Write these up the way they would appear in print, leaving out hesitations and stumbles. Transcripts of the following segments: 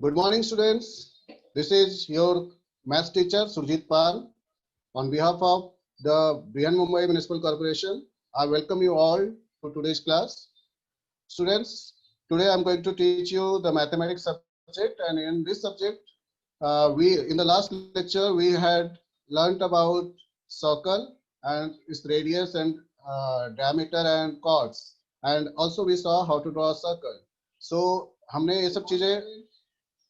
Good morning, students. This is your maths teacher, Surjit Pal. On behalf of the Brihan Mumbai Municipal Corporation, I welcome you all to today's class. Students, today I'm going to teach you the mathematics subject, and in this subject, in the last lecture, we had learnt about circle and its radius and diameter and chords, and also we saw how to draw a circle. So हमने ये सब चीजें.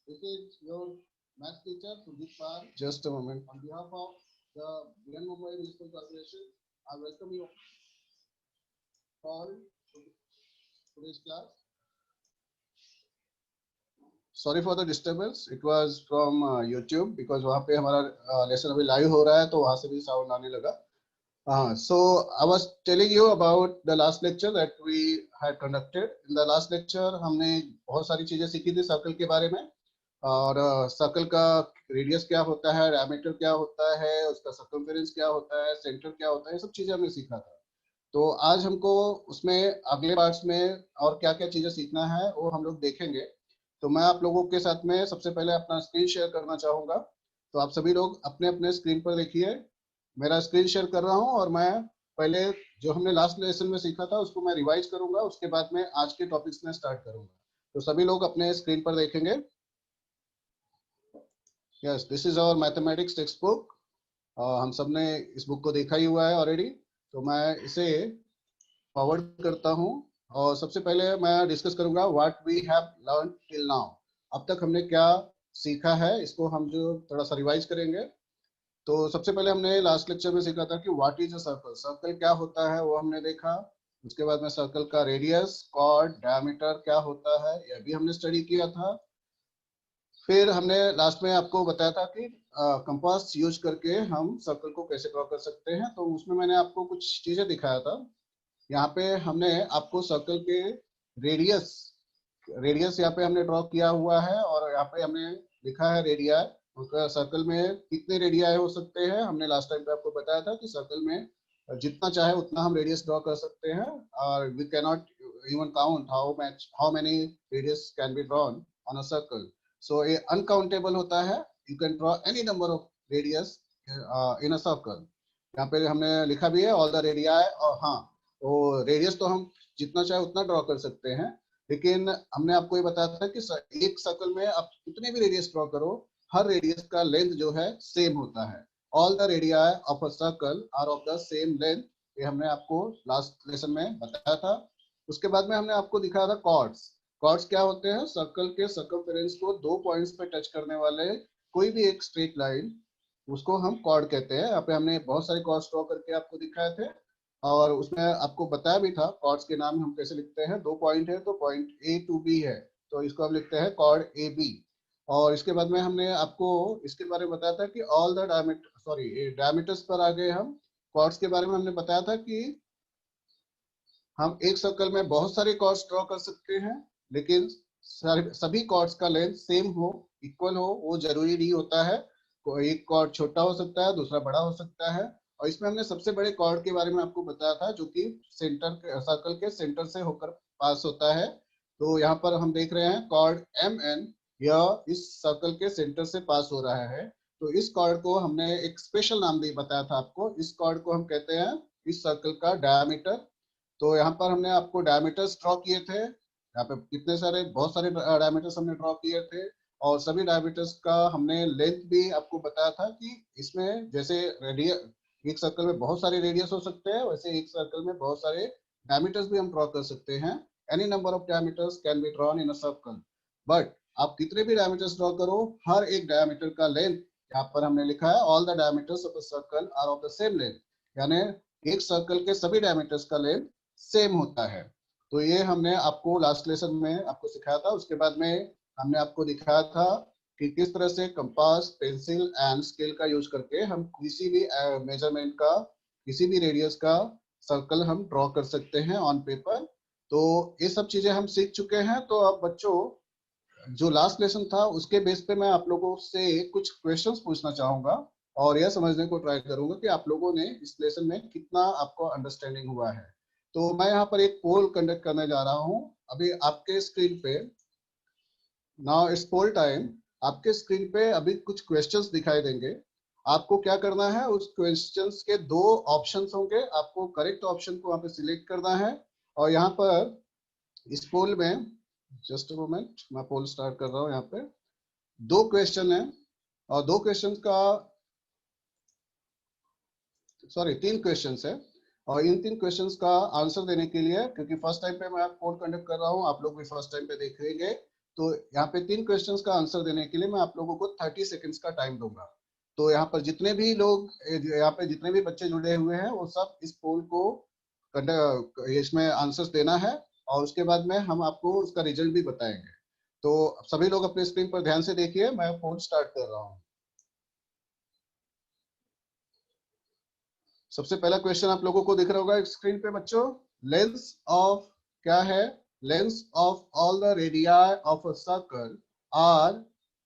This is your math teacher, Surjit Pal. Just a moment. On behalf of the Brihan Mumbai Municipal Corporation, I welcome you all to today's class. Sorry for the disturbance. It was from YouTube because वहाँ पे हमारा lesson अभी live हो रहा है तो वहाँ से भी sound आने लगा. So I was telling you about the last lecture that we had conducted. In the last lecture हमने बहुत सारी चीजें सीखी थी सर्कल के बारे में. और सर्कल का रेडियस क्या होता है, डायमीटर क्या होता है, उसका सर्कमफेरेंस क्या होता है, सेंटर क्या होता है, ये सब चीजें हमने सीखा था. तो आज हमको उसमें अगले पार्ट्स में और क्या क्या चीजें सीखना है वो हम लोग देखेंगे. तो मैं आप लोगों के साथ में सबसे पहले अपना स्क्रीन शेयर करना चाहूंगा. तो आप सभी लोग अपने अपने स्क्रीन पर देखिए. मेरा स्क्रीन शेयर कर रहा हूँ और मैं पहले जो हमने लास्ट लेसन में सीखा था उसको मैं रिवाइज करूंगा, उसके बाद में आज के टॉपिक्स में स्टार्ट करूंगा. तो सभी लोग अपने स्क्रीन पर देखेंगे. Yes, this is our mathematics textbook. हम सब ने इस बुक को देखा ही हुआ है ऑलरेडी. तो मैं इसे फॉरवर्ड करता हूँ और सबसे पहले मैं डिस्कस करूंगा what we have learn till now. अब तक हमने क्या सीखा है इसको हम जो थोड़ा सा रिवाइज करेंगे. तो सबसे पहले हमने लास्ट लेक्चर में सीखा था कि what is a circle. Circle क्या होता है वो हमने देखा. उसके बाद में सर्कल का रेडियस, कॉर्ड, डायमीटर क्या होता है यह भी हमने स्टडी किया था. फिर हमने लास्ट में आपको बताया था कि कंपास यूज करके हम सर्कल को कैसे ड्रॉ कर सकते हैं. तो उसमें मैंने आपको कुछ चीजें दिखाया था. यहाँ पे हमने आपको सर्कल के रेडियस यहाँ पे हमने ड्रॉ किया हुआ है और यहाँ पे हमने लिखा है रेडिया. सर्कल में कितने रेडिया हो सकते हैं हमने लास्ट टाइम पे आपको बताया था कि सर्कल में जितना चाहे उतना हम रेडियस ड्रॉ कर सकते हैं. और we can not even count how many radius can be drawn on a circle. So ये uncountable होता है. You can draw any number of radius in a circle. यहाँ पे हमने लिखा भी है all the radii. और हाँ, वो रेडियस तो हम जितना चाहे उतना ड्रॉ कर सकते हैं, लेकिन हमने आपको ये बताया था कि एक सर्कल में आप कितने भी रेडियस ड्रॉ करो, हर रेडियस का लेंथ जो है सेम होता है. All the radii of a circle are of the same length. ये हमने आपको लास्ट लेसन में बताया था. उसके बाद में हमने आपको दिखाया था कॉर्ड्स. कॉर्ड्स क्या होते हैं? सर्कल के सर्कमफेरेंस को दो पॉइंट्स पे टच करने वाले कोई भी एक स्ट्रेट लाइन, उसको हम कॉर्ड कहते हैं. यहाँ पे हमने बहुत सारे कॉर्ड्स ड्रॉ करके आपको दिखाए थे और उसमें आपको बताया भी था कॉर्ड्स के नाम हम कैसे लिखते हैं. दो पॉइंट है तो पॉइंट ए टू बी है, तो इसको हम लिखते हैं कॉर्ड ए बी. और इसके बाद में हमने आपको इसके बारे में बताया था कि ऑल द डायमीटर्स पर आ गए हम. कॉर्ड्स के बारे में हमने बताया था कि हम एक सर्कल में बहुत सारे कॉर्ड्स ड्रॉ कर सकते हैं, लेकिन सभी कॉर्ड्स का लेंथ सेम हो, इक्वल हो, वो जरूरी नहीं होता है. एक कॉर्ड छोटा हो सकता है, दूसरा बड़ा हो सकता है. और इसमें हमने सबसे बड़े कॉर्ड के बारे में आपको बताया था जो कि सर्कल के सेंटर से होकर पास होता है. तो यहाँ पर हम देख रहे हैं कॉर्ड एम एन, यह इस सर्कल के सेंटर से पास हो रहा है. तो इस कॉर्ड को हमने एक स्पेशल नाम भी बताया था आपको. इस कॉर्ड को हम कहते हैं इस सर्कल का डायमीटर. तो यहाँ पर हमने आपको डायमीटर्स ड्रॉ किए थे. यहाँ पे कितने सारे बहुत सारे डायमीटर्स हमने ड्रॉ किए थे और सभी डायमीटर्स का हमने लेंथ भी आपको बताया था कि इसमें जैसे एक सर्कल में बहुत सारे रेडियस हो सकते हैं, वैसे एक सर्कल में बहुत सारे डायमीटर्स भी हम ड्रॉ कर सकते हैं. Any number of diameters can be drawn in a circle. But आप कितने भी डायमीटर्स ड्रॉ करो, हर एक डायमीटर का लेंथ यहाँ पर हमने लिखा है all the diameters of a circle are of the same length. यानी एक सर्कल के सभी डायमीटर्स का लेंथ सेम होता है. तो ये हमने आपको लास्ट लेसन में आपको सिखाया था. उसके बाद में हमने आपको दिखाया था कि किस तरह से कंपास, पेंसिल एंड स्केल का यूज करके हम किसी भी मेजरमेंट का, किसी भी रेडियस का सर्कल हम ड्रॉ कर सकते हैं ऑन पेपर. तो ये सब चीजें हम सीख चुके हैं. तो अब बच्चों, जो लास्ट लेसन था उसके बेस पे मैं आप लोगों से कुछ क्वेश्चंस पूछना चाहूंगा और यह समझने को ट्राई करूंगा कि आप लोगों ने इस लेसन में कितना आपको अंडरस्टैंडिंग हुआ है. तो मैं यहाँ पर एक पोल कंडक्ट करने जा रहा हूँ. अभी आपके स्क्रीन पे नाउ इट्स पोल टाइम। आपके स्क्रीन पे अभी कुछ क्वेश्चंस दिखाई देंगे। आपको क्या करना है, उस क्वेश्चंस के दो ऑप्शंस होंगे, आपको करेक्ट ऑप्शन को वहां पे सिलेक्ट करना है। और यहाँ पर इस पोल में, जस्ट अ मोमेंट, मैं पोल स्टार्ट कर रहा हूँ। यहाँ पे दो क्वेश्चन है और दो क्वेश्चन का, सॉरी, तीन क्वेश्चंस है। और इन तीन क्वेश्चंस का आंसर देने के लिए, क्योंकि फर्स्ट टाइम पे मैं पोल कंडक्ट कर रहा हूँ, आप लोग भी फर्स्ट टाइम पे देखेंगे, तो यहाँ पे तीन क्वेश्चंस का आंसर देने के लिए मैं आप लोगों को 30 सेकंड्स का टाइम दूंगा। तो यहाँ पर जितने भी लोग, यहाँ पे जितने भी बच्चे जुड़े हुए हैं, वो सब इस पोल को इसमें आंसर्स देना है। और उसके बाद में हम आपको उसका रिजल्ट भी बताएंगे। तो सभी लोग अपने स्क्रीन पर ध्यान से देखिए, मैं पोल स्टार्ट कर रहा हूँ। सबसे पहला क्वेश्चन आप लोगों को दिख रहा होगा स्क्रीन पे बच्चों। लेंस ऑफ, क्या है, lengths of all the radii of a circle are,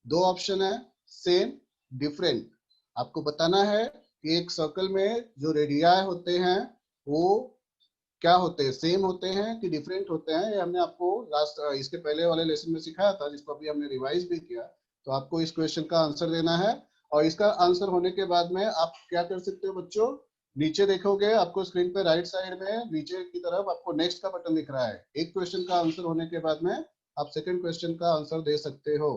दो ऑप्शन है, सेम, डिफरेंट। आपको बताना है कि एक सर्कल में जो रेडियाई होते हैं वो क्या होते हैं, सेम होते हैं कि डिफरेंट होते हैं। ये हमने आपको लास्ट, इसके पहले वाले लेसन में सिखाया था, जिसको अभी हमने रिवाइज भी किया। तो आपको इस क्वेश्चन का आंसर देना है। और इसका आंसर होने के बाद में आप क्या कर सकते हो बच्चों, नीचे देखोगे आपको स्क्रीन पे राइट साइड में नीचे की तरफ आपको नेक्स्ट का बटन दिख रहा है। एक क्वेश्चन का आंसर होने के बाद में आप सेकंड क्वेश्चन का आंसर दे सकते हो।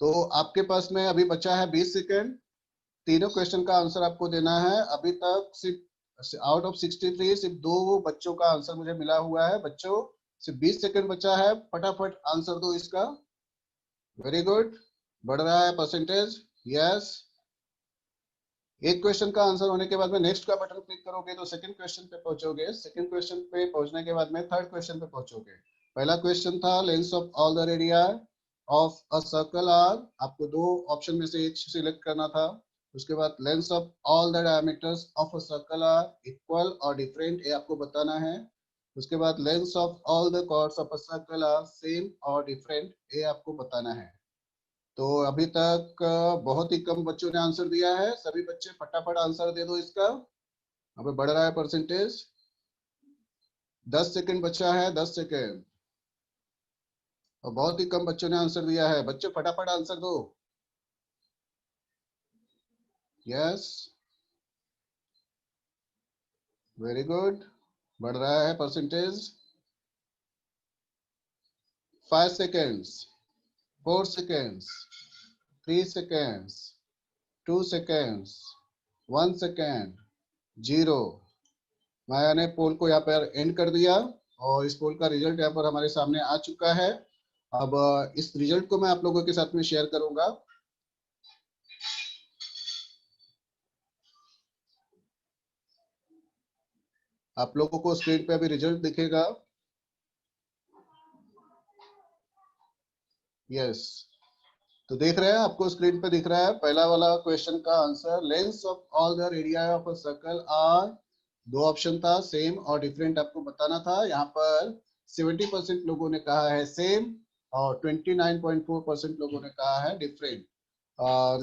तो आपके पास में अभी बचा है 20 सेकंड। तीनों क्वेश्चन का आंसर आपको देना है। अभी तक सिर्फ आउट ऑफ 63 सिर्फ दो बच्चों का आंसर मुझे मिला हुआ है। बच्चों, सिर्फ 20 सेकंड बचा है, फटाफट आंसर दो इसका। वेरी गुड, बढ़ रहा है परसेंटेज। यस, एक क्वेश्चन का आंसर होने के बाद में नेक्स्ट का बटन क्लिक करोगे तो सेकंड क्वेश्चन पे पहुंचोगे। सेकंड क्वेश्चन पे पहुंचने के बाद में थर्ड क्वेश्चन पे पहुंचोगे। पहला क्वेश्चन था lengths of all the radii of a circle are, आपको दो ऑप्शन में से एक सिलेक्ट करना था। उसके बाद lengths of all the diameters of a circle are equal और डिफरेंट, ये आपको बताना है। उसके बाद lengths of all the chords of a circle are same और डिफरेंट, ये आपको बताना है। तो अभी तक बहुत ही कम बच्चों ने आंसर दिया है। सभी बच्चे फटाफट आंसर दे दो इसका। अभी बढ़ रहा है परसेंटेज। 10 सेकंड बचा है, 10 सेकंड। और बहुत ही कम बच्चों ने आंसर दिया है। बच्चे फटाफट आंसर दो। यस, वेरी गुड, बढ़ रहा है percentage. 5 seconds, 4 seconds, 3 seconds, 2 seconds, 1 second, 0। मैंने पोल को यहाँ पर एंड कर दिया और इस पोल का रिजल्ट यहाँ पर हमारे सामने आ चुका है। अब इस रिजल्ट को मैं आप लोगों के साथ में शेयर करूंगा। आप लोगों को स्क्रीन पे अभी रिजल्ट दिखेगा। यस, तो देख रहे हैं, आपको स्क्रीन पे दिख रहा है पहला वाला क्वेश्चन का answer. Lengths of all the radii of a circle are, दो ऑप्शन था, सेम और डिफरेंट आपको बताना था। यहाँ पर 70% लोगों ने कहा है सेम और 29.4% लोगों ने कहा है डिफरेंट।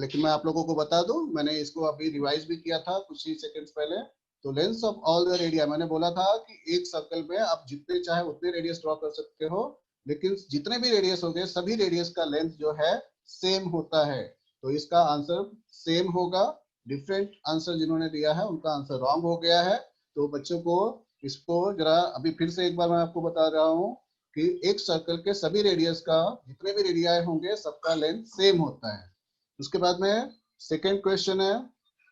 लेकिन मैं आप लोगों को बता दूं, मैंने इसको अभी रिवाइज भी किया था कुछ ही सेकंड्स पहले। तो lengths of all the radii, मैंने बोला था कि एक सर्कल में आप जितने चाहे उतने रेडियस ड्रॉ कर सकते हो, लेकिन जितने भी रेडियस हो गए सभी रेडियस का लेंथ जो है सेम होता है। तो इसका आंसर सेम होगा। डिफरेंट आंसर जिन्होंने दिया है उनका आंसर रॉन्ग हो गया है। तो बच्चों को इसको जरा अभी फिर से एक बार मैं आपको बता रहा हूँ कि एक सर्कल के सभी रेडियस का, जितने भी रेडियाई होंगे सबका लेंथ सेम होता है। उसके बाद में सेकेंड क्वेश्चन है,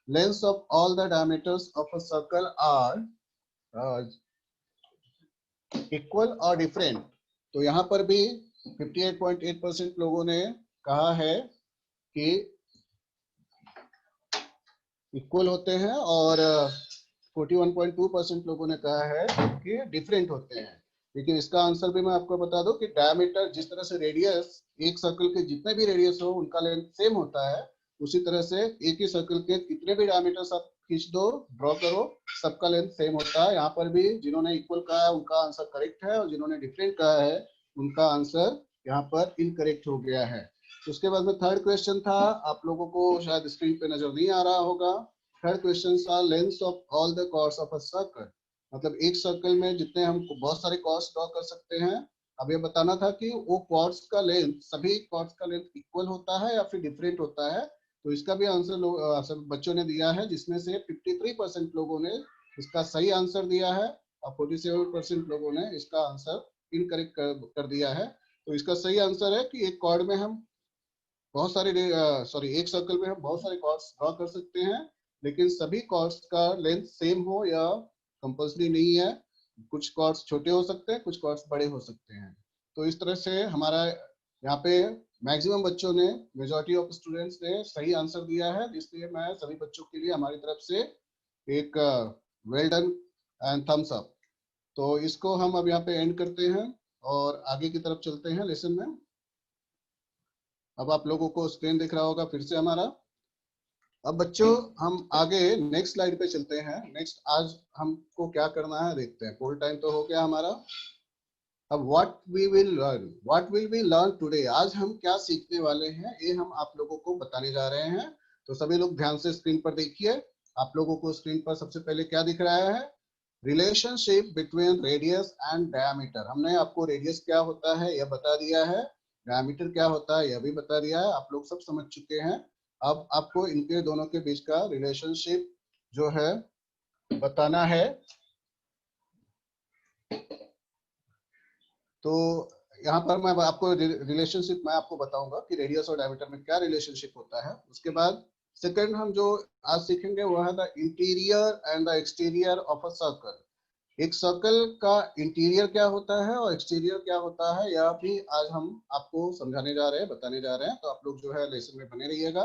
lengths of all the diameters of a circle are equal और डिफरेंट। तो यहाँ पर भी 58.8% लोगों ने कहा है कि इक्वल होते हैं और 41.2% लोगों ने कहा है कि डिफरेंट होते हैं। लेकिन इसका आंसर भी मैं आपको बता दूं कि डायमीटर, जिस तरह से रेडियस, एक सर्कल के जितने भी रेडियस हो उनका लेंथ सेम होता है, उसी तरह से एक ही सर्कल के कितने भी डायमीटर्स आप खींच दो, ड्रॉ करो, सबका लेंथ सेम होता है। यहाँ पर भी जिन्होंने इक्वल कहा है उनका आंसर करेक्ट है और जिन्होंने डिफरेंट कहा है उनका आंसर यहाँ पर इनकरेक्ट हो गया है। उसके बाद में थर्ड क्वेश्चन था, आप लोगों को शायद स्क्रीन पे नजर नहीं आ रहा होगा। थर्ड क्वेश्चन था length of all the chords of a circle, मतलब एक सर्कल में जितने हम बहुत सारे कॉर्ड्स ड्रॉ कर सकते हैं, अब ये बताना था कि वो कॉर्ड्स का लेंथ, सभी कॉर्ड्स का लेंथ इक्वल होता है या फिर डिफरेंट होता है। तो इसका भी आंसर सब बच्चों ने दिया है, जिसमें से 53% लोगों ने इसका सही आंसर दिया है और 47% लोगों ने इसका आंसर इनकरेक्ट कर दिया है। तो इसका सही आंसर है कि एक कॉर्ड में हम बहुत सारे एक सर्कल में हम बहुत सारे कॉर्ड्स ड्रॉ कर सकते हैं, लेकिन सभी कॉर्ड्स का लेंथ सेम हो या कंपल्सरी नहीं है। कुछ कॉर्ड्स छोटे हो सकते हैं, कुछ कॉर्ड्स बड़े हो सकते हैं। तो इस तरह से हमारा यहाँ पे मैक्सिमम बच्चों ने, मेजॉरिटी ऑफ स्टूडेंट्स ने सही आंसर दिया है, इसलिए मैं सभी बच्चों के लिए हमारी तरफ से एक well done and thumbs up. तो इसको हम अब यहाँ पे एंड करते हैं और आगे की तरफ चलते हैं लेसन में। अब आप लोगों को स्क्रीन दिख रहा होगा फिर से हमारा। अब बच्चों हम आगे नेक्स्ट स्लाइड पे चलते हैं। नेक्स्ट आज हमको क्या करना है देखते हैं। पोल टाइम तो हो गया हमारा। अब what will we learn today, आज हम क्या सीखने वाले हैं ये हम आप लोगों को बताने जा रहे हैं। तो सभी लोग ध्यान से स्क्रीन पर देखिए। आप लोगों को स्क्रीन पर सबसे पहले क्या दिख रहा है? Relationship between radius and diameter. हमने आपको रेडियस क्या होता है यह बता दिया है, डायमीटर क्या होता है यह भी बता दिया है, आप लोग सब समझ चुके हैं। अब आपको इनके दोनों के बीच का रिलेशनशिप जो है बताना है। तो यहाँ पर मैं आपको रिलेशनशिप मैं आपको बताऊंगा कि रेडियस और डायमीटर में क्या रिलेशनशिप होता है। उसके बाद सेकंड हम जो आज सीखेंगे वह है the interior and the exterior of a circle. एक सर्कल का इंटीरियर क्या होता है और एक्सटीरियर क्या होता है यह भी आज हम आपको समझाने जा रहे हैं, बताने जा रहे हैं। तो आप लोग जो है लेसन में बने रहिएगा।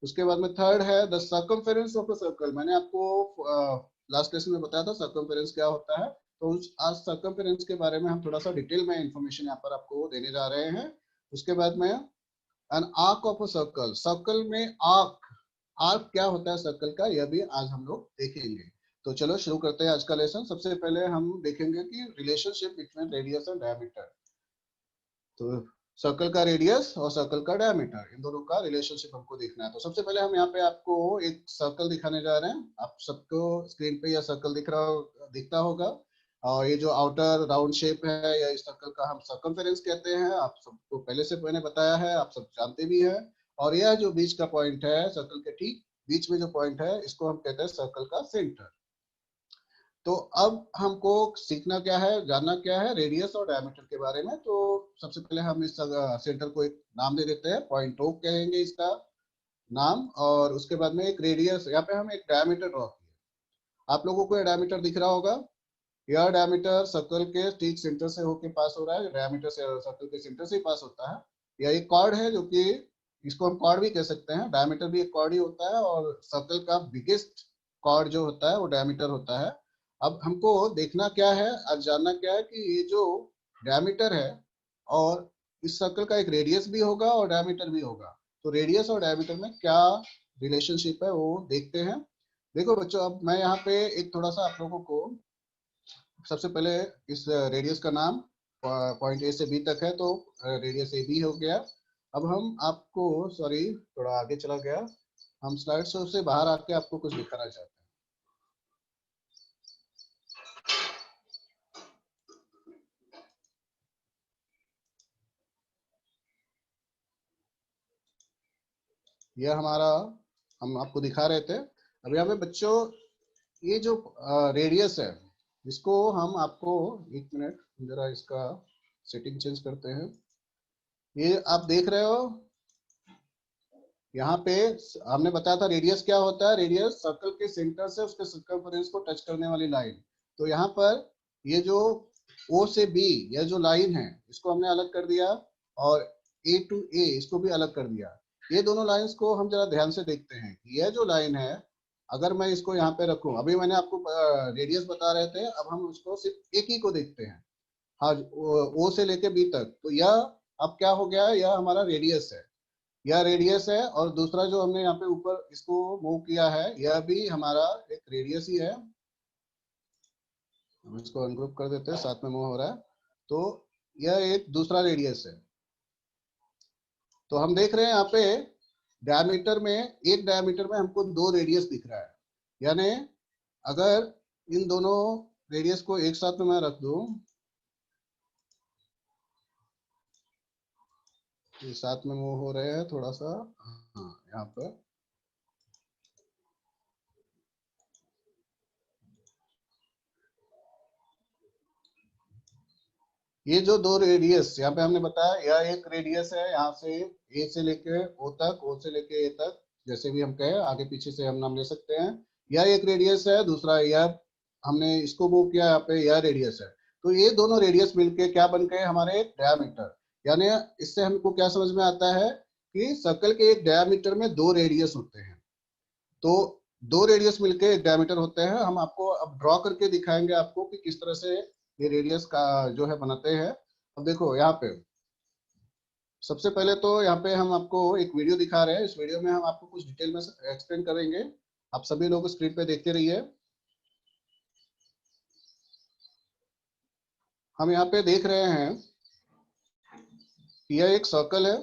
उसके बाद में थर्ड है the circumference of a circle. मैंने आपको लास्ट लेसन में बताया था सर्कमफेरेंस क्या होता है। तो आज सर्कमफेरेंस के बारे में हम थोड़ा सा डिटेल में इंफॉर्मेशन यहाँ पर आपको देने जा रहे हैं। उसके बाद में an arc of a circle, circle में आर्क, आर्क क्या होता है सर्कल का यह भी आज हम लोग देखेंगे। तो चलो शुरू करते हैं आज का लेसन। सबसे पहले हम देखेंगे कि relationship between radius and diameter. तो सर्कल का रेडियस और सर्कल का डायमीटर, इन दोनों का रिलेशनशिप हमको देखना है। तो सबसे पहले हम यहाँ पे आपको एक सर्कल दिखाने जा रहे हैं। आप सबको स्क्रीन पे यह सर्कल दिखता होगा। और ये जो आउटर राउंड शेप है या इस सर्कल का हम सर्कमफेरेंस कहते हैं। आप सबको पहले से मैंने बताया है, आप सब जानते भी है। और यह जो बीच का पॉइंट है सर्कल के ठीक बीच में जो पॉइंट है इसको हम कहते हैं सर्कल का सेंटर। तो अब हमको सीखना क्या है, जानना क्या है रेडियस और डायमीटर के बारे में। तो सबसे पहले हम इस सेंटर को एक नाम दे देते हैं, पॉइंट ओ कहेंगे इसका नाम। और उसके बाद में एक रेडियस, यहाँ पे हम एक डायमीटर ड्रॉ किया। आप लोगों को ये डायमीटर दिख रहा होगा। यह डायमीटर सर्कल के ठीक सेंटर से होके पास हो रहा है। डायमीटर से सर्कल के सेंटर से ही पास होता है। यह एक कॉर्ड है जो कि इसको हम कॉर्ड भी कह सकते हैं। डायमीटर भी एक कॉर्ड ही होता है और सर्कल का बिगेस्ट कॉर्ड जो होता है वो डायमीटर होता है। अब हमको देखना क्या है, आज जानना क्या है कि ये जो डायमीटर है और इस सर्कल का एक रेडियस भी होगा और डायमीटर भी होगा। तो रेडियस और डायमीटर में क्या रिलेशनशिप है वो देखते हैं। देखो बच्चों, अब मैं यहाँ पे एक थोड़ा सा आप लोगों को सबसे पहले इस रेडियस का नाम पॉइंट ए से बी तक है, तो रेडियस ए बी हो गया। अब हम आपको, सॉरी थोड़ा आगे चला गया, हम स्लाइड शो से बाहर आके आपको कुछ दिखाना चाहते हैं। यह हमारा हम आपको दिखा रहे थे। अब यहाँ पे बच्चों ये जो रेडियस है इसको हम आपको, एक मिनट जरा इसका सेटिंग चेंज करते हैं। ये आप देख रहे हो यहाँ पे हमने बताया था रेडियस क्या होता है। रेडियस सर्कल के सेंटर से उसके सर्कमफेरेंस को टच करने वाली लाइन। तो यहाँ पर ये जो O से B यह जो लाइन है इसको हमने अलग कर दिया और A to A इसको भी अलग कर दिया। ये दोनों लाइंस को हम जरा ध्यान से देखते हैं। यह जो लाइन है अगर मैं इसको यहाँ पे रखूं, अभी मैंने आपको रेडियस बता रहे थे, अब हम उसको सिर्फ एक ही को देखते हैं। हाँ, O से लेके B तक। तो यह अब क्या हो गया, यह हमारा रेडियस है, यह रेडियस है। और दूसरा जो हमने यहाँ पे ऊपर इसको मूव किया है यह भी हमारा एक रेडियस ही है। हम इसको अनग्रुप कर देते हैं, साथ में मूव हो रहा है। तो यह एक दूसरा रेडियस है। तो हम देख रहे हैं यहाँ पे डायमीटर में, एक डायमीटर में हमको दो रेडियस दिख रहा है। यानी अगर इन दोनों रेडियस को एक साथ में मैं रख दूं ये साथ में मूव हो रहे हैं थोड़ा सा। हाँ, यहाँ पर ये जो दो रेडियस यहाँ पे हमने बताया, यह एक रेडियस है यहाँ से ए से लेके ओ तक, ओ से लेके ए तक, जैसे भी हम कहे आगे पीछे से हम नाम ले सकते हैं। यह एक रेडियस है, दूसरा यह हमने इसको मूव किया यहाँ पे, यह रेडियस है। तो ये दोनों रेडियस मिलके क्या बन गए हमारे डायमीटर। यानी इससे हमको क्या समझ में आता है कि सर्कल के एक डायमीटर में दो रेडियस होते हैं। तो दो रेडियस मिलके एक डायमीटर होते हैं। हम आपको अब ड्रॉ करके दिखाएंगे आपको कि किस तरह से ये रेडियस का जो है बनाते हैं। अब देखो यहाँ पे सबसे पहले तो यहाँ पे हम आपको एक वीडियो दिखा रहे हैं। इस वीडियो में हम आपको कुछ डिटेल में एक्सप्लेन करेंगे। आप सभी लोग स्क्रीन पे देखते रहिए। हम यहाँ पे देख रहे हैं कि यह एक सर्कल है,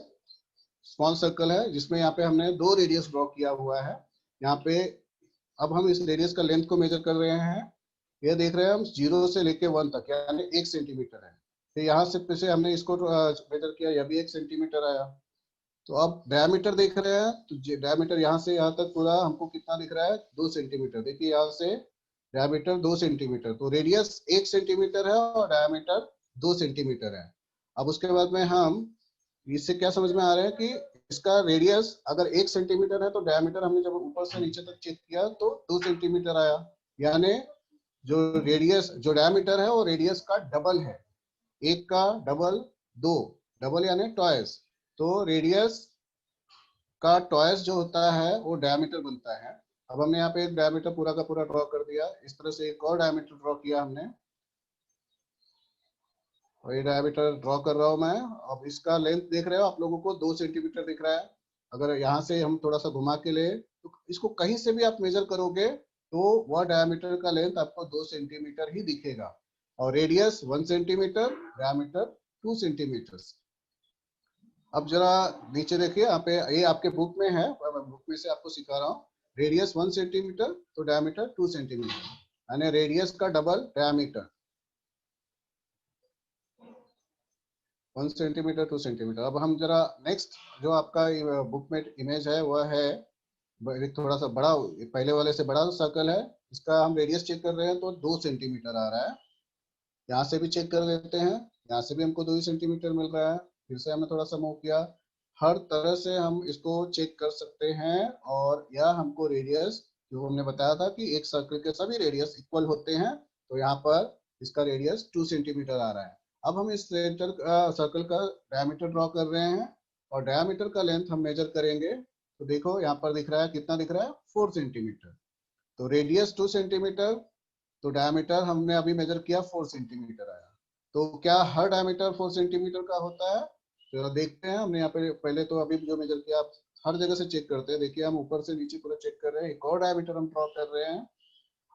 स्मॉल सर्कल है, जिसमें यहाँ पे हमने दो रेडियस ड्रॉ किया हुआ है। यहाँ पे अब हम इस रेडियस का लेंथ को मेजर कर रहे हैं। ये देख रहे हैं हम 0 से लेके 1 तक, यानी 1 सेंटीमीटर है। फिर यहाँ से पीछे हमने इसको मेजर किया, यह भी 1 सेंटीमीटर आया। तो अब डायमीटर देख रहे हैं, तो डायमीटर यहाँ से यहाँ तक पूरा हमको कितना दिख रहा है, 2 सेंटीमीटर। देखिए यहाँ से डायमीटर 2 सेंटीमीटर, तो रेडियस 1 सेंटीमीटर है और डायमीटर 2 सेंटीमीटर है। अब उसके बाद में हम इससे क्या समझ में आ रहा है कि इसका रेडियस अगर 1 सेंटीमीटर है तो डायमीटर हमने जब ऊपर से नीचे तक चेक किया तो 2 सेंटीमीटर आया। यानी जो रेडियस जो डायमीटर है वो रेडियस का डबल है। एक का डबल दो, डबल यानी ट्वाइस। तो रेडियस का ट्वाइस जो होता है वो डायमीटर बनता है। अब हमने यहाँ पे एक डायमीटर पूरा का पूरा ड्रॉ कर दिया। इस तरह से एक और डायमीटर ड्रॉ किया हमने, और ये डायमीटर ड्रॉ कर रहा हूँ मैं। अब इसका लेंथ देख रहे हो आप लोगों को 2 सेंटीमीटर दिख रहा है। अगर यहाँ से हम थोड़ा सा घुमा के ले तो इसको कहीं से भी आप मेजर करोगे तो वह डायमीटर का लेंथ आपको 2 सेंटीमीटर ही दिखेगा। और रेडियस 1 सेंटीमीटर, डायमीटर 2 सेंटीमीटर। अब जरा नीचे देखिए, यहाँ पे ये आपके बुक में है, बुक में से आपको सिखा रहा हूँ। रेडियस 1 सेंटीमीटर तो डायमीटर 2 सेंटीमीटर, यानी रेडियस का डबल डायमीटर। 1 centimetre 2 centimetre. अब हम जरा नेक्स्ट जो आपका बुक में इमेज है वह है एक थोड़ा सा बड़ा, पहले वाले से बड़ा सर्कल है। इसका हम रेडियस चेक कर रहे हैं तो 2 सेंटीमीटर आ रहा है। यहाँ से भी चेक कर लेते हैं, यहाँ से भी हमको 2 ही सेंटीमीटर मिल रहा है। फिर से हमने थोड़ा सा मूव किया। हर तरह से हम इसको चेक कर सकते हैं। और यह हमको रेडियस जो हमने बताया था कि एक सर्कल के सभी रेडियस इक्वल होते हैं, तो यहाँ पर इसका रेडियस 2 सेंटीमीटर आ रहा है। अब हम इस सेंटर सर्कल का डायमीटर ड्रॉ कर रहे हैं और डायमीटर का लेंथ हम मेजर करेंगे। तो देखो यहाँ पर दिख रहा है, कितना दिख रहा है, 4 सेंटीमीटर। तो रेडियस 2 सेंटीमीटर, तो डायमीटर हमने अभी मेजर किया 4 सेंटीमीटर आया। तो क्या हर डायमीटर 4 सेंटीमीटर का होता है? तो देखते हैं। हमने यहाँ पे पहले तो अभी जो मेजर किया, आप हर जगह से चेक करते हैं। देखिए हम ऊपर से नीचे पूरा चेक कर रहे हैं। एक और डायमीटर हम ड्रॉ कर रहे हैं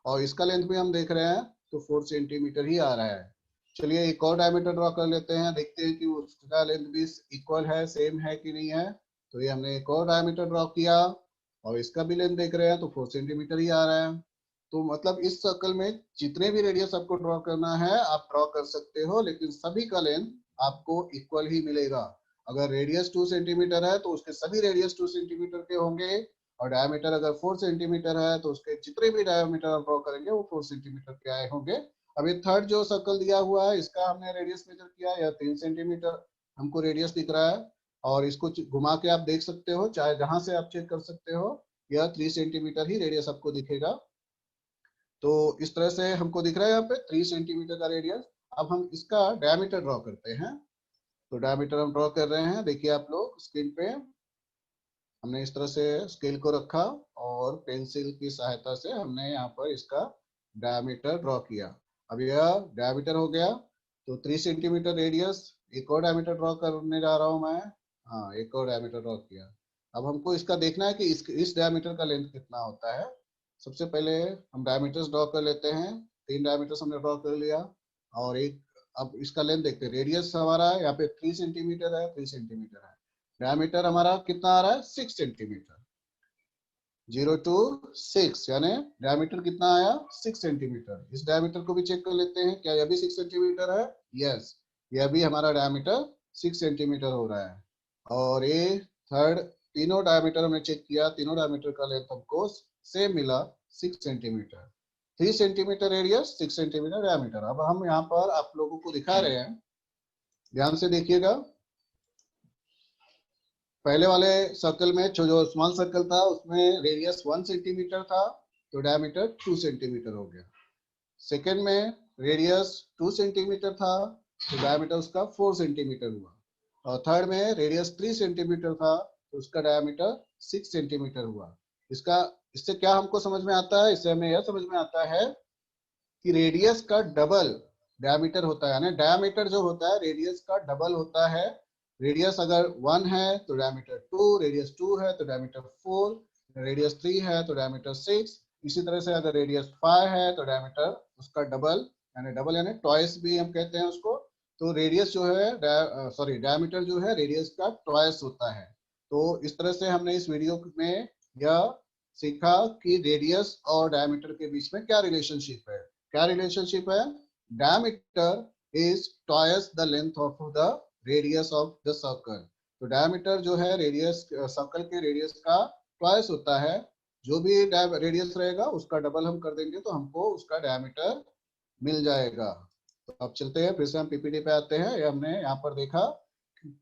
और इसका लेंथ भी हम देख रहे हैं तो 4 सेंटीमीटर ही आ रहा है। चलिए एक और डायमीटर ड्रॉ कर लेते हैं, देखते हैं कि उसका लेंथ भी इक्वल है, सेम है कि नहीं है। तो ये हमने एक और डायमीटर ड्रॉ किया और इसका भी लेंथ देख रहे हैं तो 4 सेंटीमीटर ही आ रहा है। तो मतलब इस सर्कल में जितने भी रेडियस आपको ड्रॉ करना है आप ड्रॉ कर सकते हो, लेकिन सभी का लेंथ आपको इक्वल ही मिलेगा। अगर रेडियस 2 सेंटीमीटर है तो उसके सभी रेडियस 2 सेंटीमीटर के होंगे, और डायमीटर अगर 4 सेंटीमीटर है तो उसके जितने भी डायमीटर आप ड्रॉ करेंगे वो 4 सेंटीमीटर के आए होंगे। अभी थर्ड जो सर्कल दिया हुआ है इसका हमने रेडियस मेजर किया, यह 3 सेंटीमीटर हमको रेडियस दिख रहा है। और इसको घुमा के आप देख सकते हो, चाहे जहां से आप चेक कर सकते हो, यह 3 सेंटीमीटर ही रेडियस आपको दिखेगा। तो इस तरह से हमको दिख रहा है यहाँ पे 3 सेंटीमीटर का रेडियस। अब हम इसका डायमीटर ड्रॉ करते हैं। तो डायमीटर हम ड्रॉ कर रहे हैं, देखिए आप लोग स्क्रीन पे। हमने इस तरह से स्केल को रखा और पेंसिल की सहायता से हमने यहाँ पर इसका डायमीटर ड्रॉ किया। अब यह डायमीटर हो गया। तो 3 सेंटीमीटर रेडियस। एक और डायमीटर ड्रॉ करने जा रहा हूँ मैं। हाँ, एक और डायमीटर ड्रॉ किया। अब हमको इसका देखना है कि इस डायमीटर का लेंथ कितना होता है। सबसे पहले हम डायमीटर्स ड्रॉ कर लेते हैं। 3 डायमीटर्स हमने ड्रॉ कर लिया और एक, अब इसका लेंथ देखते हैं। रेडियस हमारा यहाँ पे 3 सेंटीमीटर है, 3 सेंटीमीटर है। डायमीटर हमारा कितना आ रहा है, 6 सेंटीमीटर। 0 to 6 यानी डायमीटर कितना आया, 6 सेंटीमीटर। इस डायमीटर को भी चेक कर लेते हैं, क्या यह भी 6 सेंटीमीटर है? यस, यह भी हमारा डायमीटर 6 सेंटीमीटर हो रहा है। और ये थर्ड, तीनों डायमीटर हमने चेक किया, तीनों डायमीटर का लेंथ हमको सेम मिला 6 centimetre. 3 centimetre radius, 6 centimetre diameter. अब हम यहाँ पर आप लोगों को दिखा रहे हैं, ध्यान से देखिएगा। पहले वाले सर्कल में जो स्मॉल सर्कल था उसमें रेडियस 1 सेंटीमीटर था, तो डायमीटर 2 सेंटीमीटर हो गया। सेकेंड में रेडियस 2 सेंटीमीटर था, तो डायमीटर उसका 4 सेंटीमीटर हुआ। और थर्ड में रेडियस 3 सेंटीमीटर था, तो उसका डायमीटर 6 सेंटीमीटर हुआ। इसका इससे क्या हमको समझ में आता है? इससे हमें यह समझ में आता है कि रेडियस का डबल डायमीटर होता है, यानी डायमीटर जो होता है रेडियस का डबल होता है। रेडियस अगर 1 है तो डायमीटर 2, रेडियस 2 है तो डायमीटर 4, रेडियस 3 है तो डायमीटर 6। इसी तरह से अगर रेडियस 5 है तो डायमीटर उसका डबल, यानी डबल यानी ट्वाइस भी हम कहते हैं उसको। तो रेडियस जो है सॉरी डायमीटर जो है रेडियस का ट्वाइस होता है। तो इस तरह से हमने इस वीडियो में यह सीखा कि रेडियस और डायमीटर के बीच में क्या रिलेशनशिप है। क्या रिलेशनशिप है? Diameter is twice the length of the radius of the circle. तो डायमीटर जो है रेडियस, सर्कल के रेडियस का ट्वाइस होता है। जो भी रेडियस रहेगा उसका डबल हम कर देंगे तो हमको उसका डायमीटर मिल जाएगा। तो अब चलते हैं, फिर से हम पीपीटी पे आते हैं। ये हमने यहाँ पर देखा,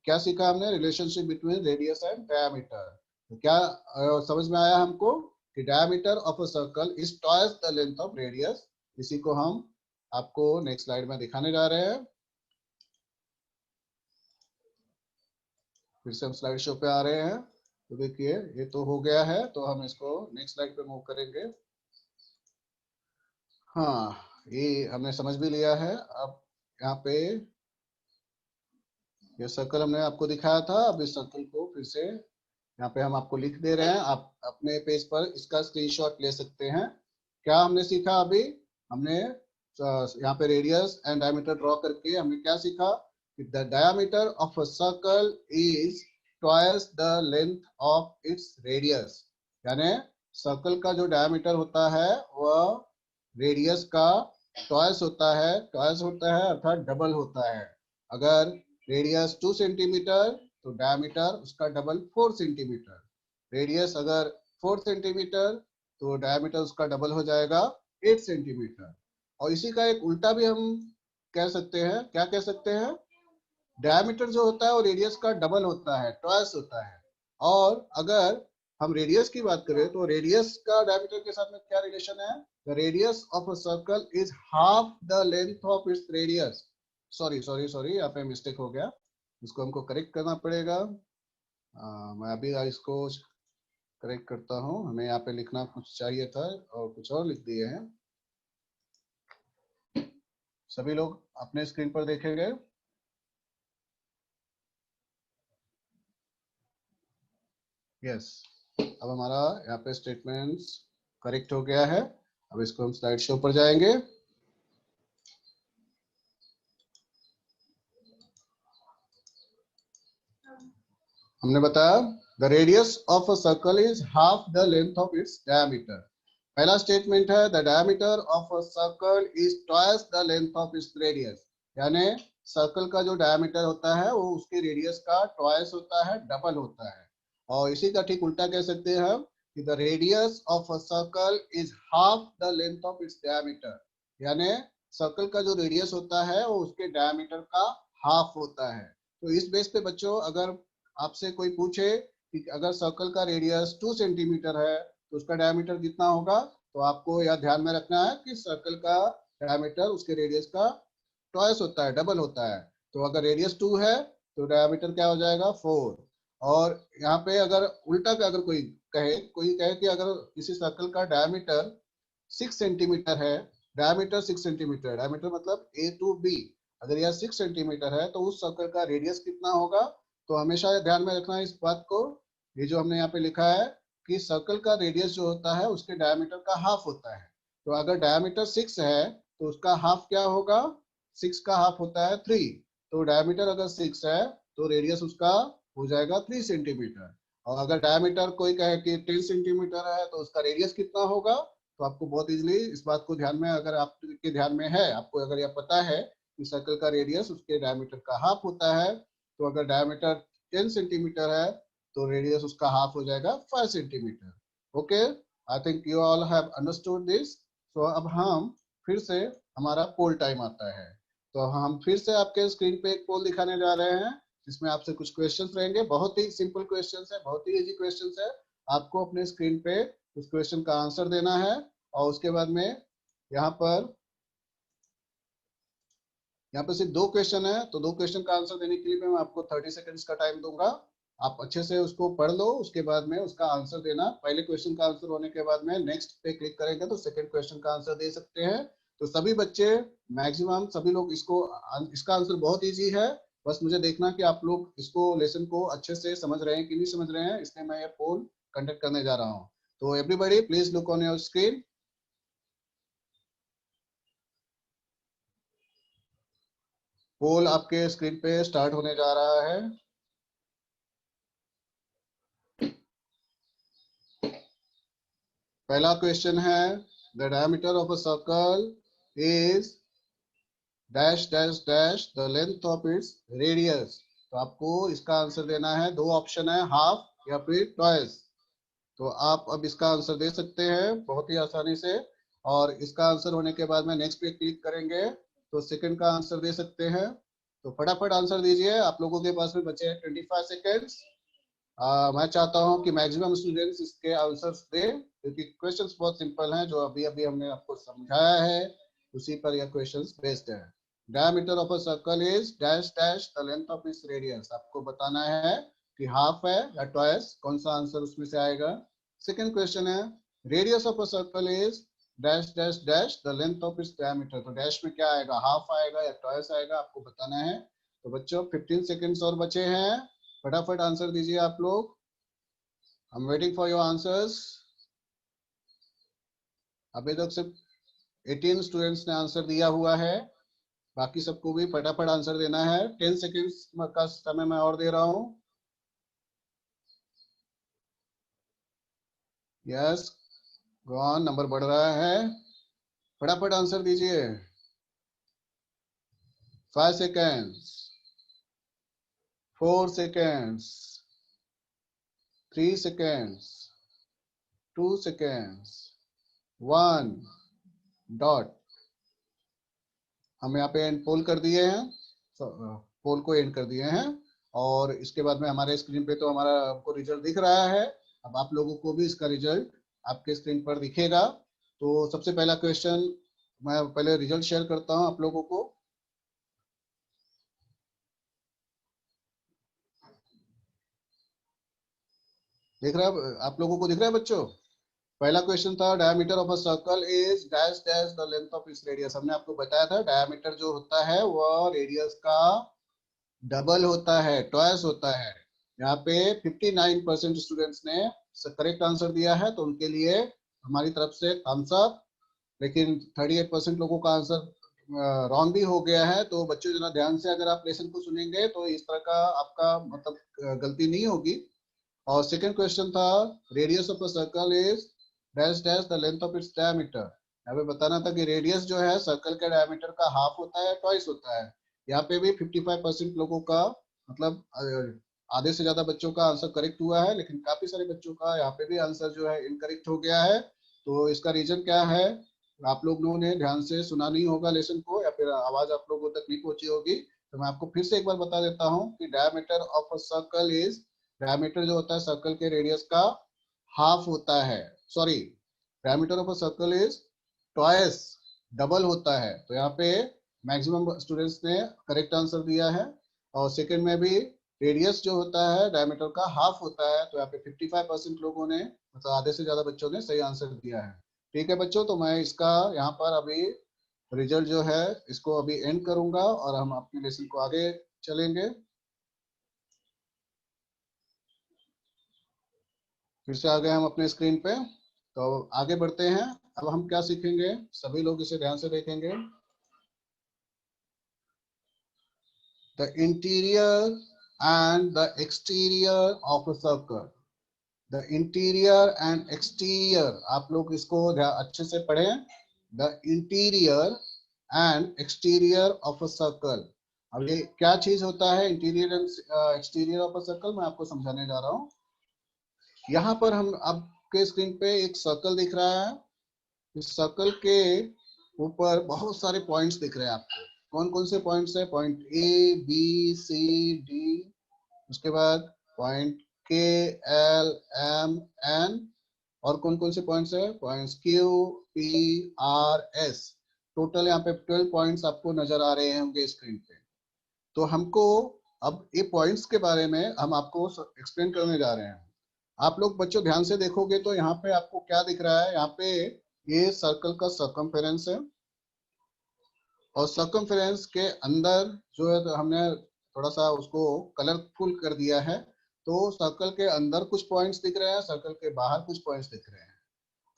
क्या सीखा हमने? Relationship between radius and diameter. तो क्या समझ में आया हमको कि diameter of a circle is twice the length of radius. इसी को हम आपको नेक्स्ट स्लाइड में दिखाने जा रहे हैं। फिर से हम स्लाइड शो पे आ रहे हैं। तो देखिए ये तो हो गया है, तो हम इसको नेक्स्ट स्लाइड पे मूव करेंगे। हाँ, ये हमने समझ भी लिया है। अब यहाँ पे ये सर्कल हमने आपको दिखाया था, अब इस सर्कल को फिर से यहाँ पे हम आपको लिख दे रहे हैं। आप अपने पेज पर इसका स्क्रीनशॉट ले सकते हैं। क्या हमने सीखा अभी? हमने यहाँ पे रेडियस एंड डायमीटर ड्रॉ करके हमने क्या सीखा कि the diameter of a circle is twice the length of its radius. यानी सर्कल का जो डायमीटर होता है वह रेडियस का ट्वाइस होता है। ट्वाइस होता है अर्थात डबल होता है। अगर रेडियस 2 सेंटीमीटर तो डायमीटर उसका डबल 4 सेंटीमीटर। रेडियस अगर 4 सेंटीमीटर तो डायमीटर उसका डबल हो जाएगा 8 सेंटीमीटर। और इसी का एक उल्टा भी हम कह सकते हैं। क्या कह सकते हैं? डायमीटर जो होता है वो रेडियस का डबल होता है, ट्वाइस होता है। और अगर हम रेडियस की बात करें तो रेडियस का डायमीटर के साथ में क्या रिलेशन है? The radius of a circle is half the length of its radius. Sorry sorry sorry, यहाँ पे मिस्टेक हो गया, इसको हमको करेक्ट करना पड़ेगा। मैं अभी इसको करेक्ट करता हूँ। हमें यहाँ पे लिखना कुछ चाहिए था और कुछ और लिख दिए हैं। सभी लोग अपने स्क्रीन पर देखेंगे। यस, अब हमारा यहाँ पे स्टेटमेंट्स करेक्ट हो गया है। अब इसको हम स्लाइड शो पर जाएंगे। हमने बताया the radius of a circle is half the length of its diameter. पहला स्टेटमेंट है the diameter of a circle is twice the length of its radius. यानी सर्कल का जो डायमीटर होता है वो उसके रेडियस का ट्वाइस होता है, डबल होता है। और इसी का ठीक उल्टा कह सकते हैं हम कि the radius of a circle is half the length of its diameter. यानी सर्कल का जो रेडियस होता है वो उसके डायमीटर का हाफ होता है। तो इस बेस पे बच्चों, अगर आपसे कोई पूछे कि अगर सर्कल का रेडियस 2 सेंटीमीटर है तो उसका डायमीटर कितना होगा, तो आपको यह ध्यान में रखना है कि सर्कल का डायमीटर उसके रेडियस का ट्वाइस होता है, डबल होता है। तो अगर रेडियस 2 है तो डायमीटर क्या हो जाएगा? 4। और यहाँ पे अगर उल्टा का अगर कोई कहे कि अगर किसी सर्कल का डायमीटर 6 सेंटीमीटर है, डायमीटर 6 सेंटीमीटर, डायमीटर मतलब ए टू बी, अगर यह 6 सेंटीमीटर है तो उस सर्कल का रेडियस कितना होगा? तो हमेशा ध्यान में रखना है इस बात को। ये जो हमने यहाँ पे लिखा है कि सर्कल का रेडियस जो होता है उसके डायमीटर का हाफ होता है। तो अगर डायमीटर 6 है तो उसका हाफ क्या होगा? 6 का हाफ होता है 3। तो डायमीटर अगर 6 है तो रेडियस उसका हो जाएगा 3 सेंटीमीटर। और अगर डायमीटर कोई कहे कि 10 सेंटीमीटर है तो उसका रेडियस कितना होगा? तो आपको बहुत इजीली इस बात को ध्यान में, अगर आपके ध्यान में है, आपको अगर यह पता है कि सर्कल का रेडियस उसके डायमीटर का हाफ होता है, तो अगर डायमीटर 10 सेंटीमीटर है तो रेडियस उसका हाफ हो जाएगा 5 centimetre. Okay, I think you all have understood this. तो अब हम फिर से हमारा पोल टाइम आता है। तो हम फिर से आपके स्क्रीन पे एक पोल दिखाने जा रहे हैं जिसमें आपसे कुछ क्वेश्चंस रहेंगे। बहुत ही सिंपल क्वेश्चंस है, बहुत ही इजी क्वेश्चंस है। आपको अपने स्क्रीन पे उस क्वेश्चन का आंसर देना है और उसके बाद में यहाँ पर सिर्फ 2 क्वेश्चन है, तो 2 क्वेश्चन का आंसर देने के लिए मैं आपको 30 सेकंड्स का टाइम दूंगा। आप अच्छे से उसको पढ़ लो, उसके बाद में उसका आंसर देना। पहले क्वेश्चन का आंसर होने के बाद में नेक्स्ट पे क्लिक करेंगे तो सेकंड क्वेश्चन का आंसर दे सकते हैं। तो सभी बच्चे, मैक्सिमम सभी लोग इसका आंसर बहुत ईजी है। बस मुझे देखना कि आप लोग इसको लेसन को अच्छे से समझ रहे हैं कि नहीं समझ रहे हैं, इसलिए मैं ये पोल कंडक्ट करने जा रहा हूँ। तो everybody please look on your screen. Poll आपके स्क्रीन पे स्टार्ट होने जा रहा है। पहला क्वेश्चन है, the diameter of a circle is dash dash dash the length of its radius. तो आपको इसका आंसर देना है। 2 ऑप्शन है, हाफ या फिर ट्वाइस। तो आप अब इसका आंसर दे सकते हैं बहुत ही आसानी से। और इसका आंसर होने के बाद में नेक्स्ट पे क्लिक करेंगे तो सेकंड का आंसर दे सकते हैं। तो फटाफट आंसर दीजिए, आप लोगों के पास में बचे हैं 25 सेकेंड्स। मैं चाहता हूं कि मैक्सिमम स्टूडेंट्स इसके आंसर्स दें क्योंकि क्वेश्चंस बहुत सिंपल हैं, जो अभी अभी हमने आपको समझाया है उसी पर यह क्वेश्चंस बेस्ड है। Diameter of a circle is dash dash the length of its radius. आपको बताना है कि हाफ है या ट्वाइस, कौन सा आंसर उसमें से आएगा। सेकंड क्वेश्चन है, radius of a circle is dash dash dash the length of its diameter. तो डैश में क्या आएगा, हाफ आएगा या ट्वाइस आएगा, आपको बताना है। तो बच्चों 15 सेकेंड्स और बचे हैं, फटाफट आंसर दीजिए आप लोग। I am waiting for your answers. अभी तक सिर्फ 18 स्टूडेंट्स ने आंसर दिया हुआ है, बाकी सबको भी फटाफट आंसर देना है। 10 सेकेंड्स का समय मैं और दे रहा हूँ। यस, गो ऑन, नंबर बढ़ रहा है, फटाफट आंसर दीजिए। 5 seconds, 4 seconds, 3 seconds, 2 seconds, 1 dot. हम यहाँ पे एंड पोल कर दिए हैं, पोल को एंड कर दिए हैं। और इसके बाद में हमारे स्क्रीन पे तो हमारा आपको रिजल्ट दिख रहा है। अब आप लोगों को भी इसका रिजल्ट आपके स्क्रीन पर दिखेगा। तो सबसे पहला क्वेश्चन, मैं पहले रिजल्ट शेयर करता हूँ आप लोगों को। दिख रहा है आप लोगों को, दिख रहा है बच्चों? पहला क्वेश्चन था, diameter of a circle is dash dash the length of its radius. हमने आपको बताया था डायमीटर जो होता है वह रेडियस का डबल होता है, ट्वाइस होता है। यहाँ पे 59% स्टूडेंट्स ने करेक्ट आंसर दिया है, तो उनके लिए हमारी तरफ से थम्स अप। लेकिन 38% लोगों का आंसर रॉन्ग भी हो गया है। तो बच्चों जरा ध्यान से अगर आप लेसन को सुनेंगे तो इस तरह का आपका मतलब गलती नहीं होगी। और सेकंड क्वेश्चन था, radius of a circle is dash dash the length of its diameter. यहाँ पे बताना था कि रेडियस जो है सर्कल के डायमीटर का हाफ होता है, ट्वाइस होता है। यहाँ पे भी 55% लोगों का मतलब आधे से ज्यादा बच्चों का आंसर करेक्ट हुआ है, लेकिन काफी सारे बच्चों का यहाँ पे भी आंसर जो है इनकरेक्ट हो गया है। तो इसका रीजन क्या है, आप लोगों ने ध्यान से सुना नहीं होगा लेसन को, या फिर आवाज आप लोगों तक नहीं पहुंची होगी। तो मैं आपको फिर से एक बार बता देता हूँ कि diameter of a circle is, diameter जो होता है सर्कल के रेडियस का हाफ होता है। Sorry, diameter of a circle is twice, double होता है। तो यहाँ पे मैक्सिमम स्टूडेंट्स ने करेक्ट आंसर दिया है। और सेकंड में भी रेडियस जो होता है डायमीटर का हाफ होता है। तो यहाँ पे 55% लोगों ने, मतलब आधे से ज्यादा बच्चों ने सही आंसर दिया है। ठीक है बच्चों, तो मैं इसका यहाँ पर अभी रिजल्ट जो है इसको अभी एंड करूंगा और हम अपने लेसन को आगे चलेंगे। फिर से आ गए हम अपने स्क्रीन पे, तो आगे बढ़ते हैं। अब हम क्या सीखेंगे, सभी लोग इसे ध्यान से देखेंगे। The interior and the exterior of a circle. The interior and exterior, आप लोग इसको अच्छे से पढ़ें। The interior and exterior of a circle. अब ये क्या चीज होता है interior and exterior of a circle, मैं आपको समझाने जा रहा हूँ। यहाँ पर हम आपके स्क्रीन पे एक सर्कल दिख रहा है। इस सर्कल के ऊपर बहुत सारे पॉइंट्स दिख रहे हैं आपको। कौन कौन से पॉइंट्स है? Point A, B, C, D, उसके बाद पॉइंट के, एल, एम, एन, और कौन कौन से पॉइंट्स है? Points Q, P, R, S. Total यहाँ पे 12 पॉइंट्स आपको नजर आ रहे होंगे स्क्रीन पे। तो हमको अब ये पॉइंट्स के बारे में हम आपको एक्सप्लेन करने जा रहे हैं। आप लोग बच्चों ध्यान से देखोगे तो यहाँ पे आपको क्या दिख रहा है? यहाँ पे ये सर्कल का सर्कमफेरेंस है, और सर्कमफेरेंस के अंदर जो है तो हमने थोड़ा सा उसको कलरफुल कर दिया है। तो सर्कल के अंदर कुछ पॉइंट्स दिख रहे हैं, सर्कल के बाहर कुछ पॉइंट्स दिख रहे हैं,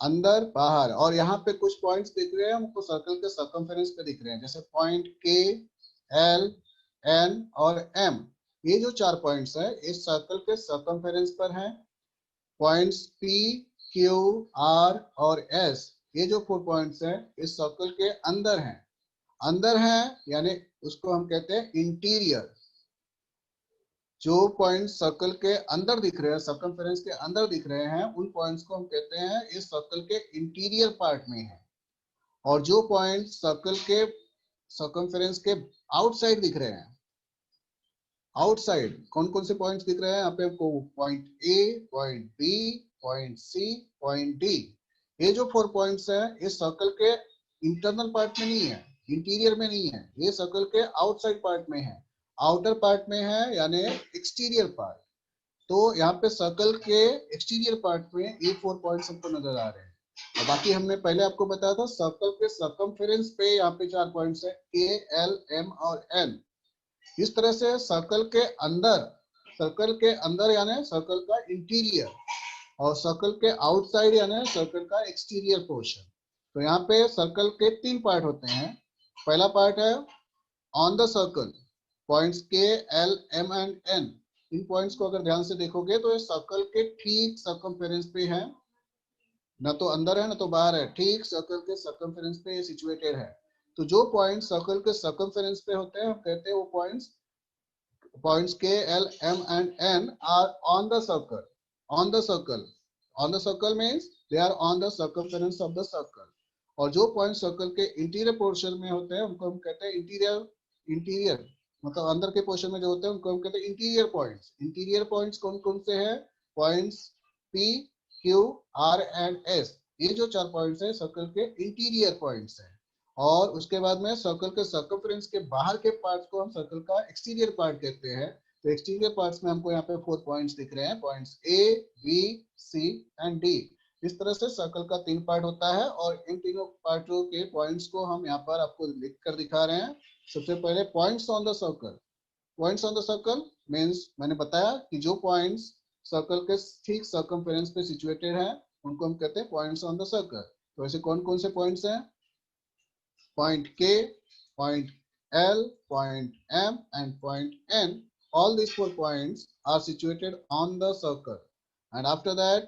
अंदर बाहर। और यहाँ पे कुछ पॉइंट्स दिख रहे हैं हमको सर्कल के सर्कमफेरेंस पे दिख रहे हैं, जैसे पॉइंट के, एल, एन और एम। ये जो 4 पॉइंट्स है इस सर्कल के सर्कमफेरेंस पर हैं। पॉइंट्स पी, क्यू, आर और एस, ये जो 4 पॉइंट्स हैं इस सर्कल के अंदर हैं। अंदर है यानी उसको हम कहते हैं इंटीरियर। जो पॉइंट सर्कल के अंदर दिख रहे हैं, सर्कमफेरेंस के अंदर दिख रहे हैं, उन पॉइंट्स को हम कहते हैं इस सर्कल के इंटीरियर पार्ट में है। और जो पॉइंट सर्कल के सर्कमफेरेंस के आउटसाइड दिख रहे हैं, आउटसाइड कौन कौन से पॉइंट्स दिख रहे हैं? यहाँ पे आपको point A, point B, point C, point D. ये जो 4 पॉइंट्स हैं इस सर्कल के इंटरनल पार्ट में नहीं है, इंटीरियर में नहीं है, ये सर्कल के आउटसाइड पार्ट में है, आउटर पार्ट में है, यानी एक्सटीरियर पार्ट। तो यहाँ पे सर्कल के एक्सटीरियर पार्ट में ये 4 पॉइंट्स हमको नजर आ रहे हैं। और बाकी हमने पहले आपको बताया था सर्कल के सर्कमफेरेंस पे यहाँ पे 4 पॉइंट्स है, ए, एल, एम और एन। इस तरह से सर्कल के अंदर यानी सर्कल का इंटीरियर, और सर्कल के आउटसाइड यानी सर्कल का एक्सटीरियर पोर्शन। तो यहाँ पे सर्कल के 3 पार्ट होते हैं। पहला पार्ट है on the circle, points K, L, M and N. इन पॉइंट्स को अगर ध्यान से देखोगे तो ये सर्कल के ठीक सर्कमफेरेंस पे है, न तो अंदर है न तो बाहर है, ठीक सर्कल के सर्कमफेरेंस पे सिचुएटेड है। तो जो पॉइंट सर्कल के सर्कमफेरेंस पे होते हैं हम कहते हैं वो points K, L, M and N are on the circle. On the circle, on the circle means they are on the circumference of the circle. और जो पॉइंट सर्कल के इंटीरियर पोर्शन में होते हैं उनको हम कहते हैं इंटीरियर मतलब अंदर के पोर्शन में जो होते हैं उनको हम कहते हैं इंटीरियर पॉइंट्स। इंटीरियर पॉइंट्स कौन कौन से हैं? Points P, Q, R and S. ये जो 4 पॉइंट्स है सर्कल के इंटीरियर पॉइंट्स हैं। और उसके बाद में सर्कल के सर्कमफ्रेंस के बाहर के पार्ट्स को हम सर्कल का एक्सटीरियर पार्ट कहते हैं। तो एक्सटीरियर पार्ट्स में हमको यहाँ पे 4 पॉइंट्स दिख रहे हैं, points A, B, C and D. इस तरह से सर्कल का 3 पार्ट होता है, और इन तीनों पार्टों के पॉइंट्स को हम यहाँ पर आपको लिख कर दिखा रहे हैं। सबसे पहले points on the circle. Points on the circle means मैंने बताया कि जो पॉइंट्स सर्कल के ठीक सर्कमफेरेंस पे सिचुएटेड है उनको हम कहते हैं पॉइंट्स ऑन द सर्कल। तो ऐसे कौन कौन से पॉइंट्स हैं? point K, point L, point M and point N. All these 4 points are situated on the circle. And after that,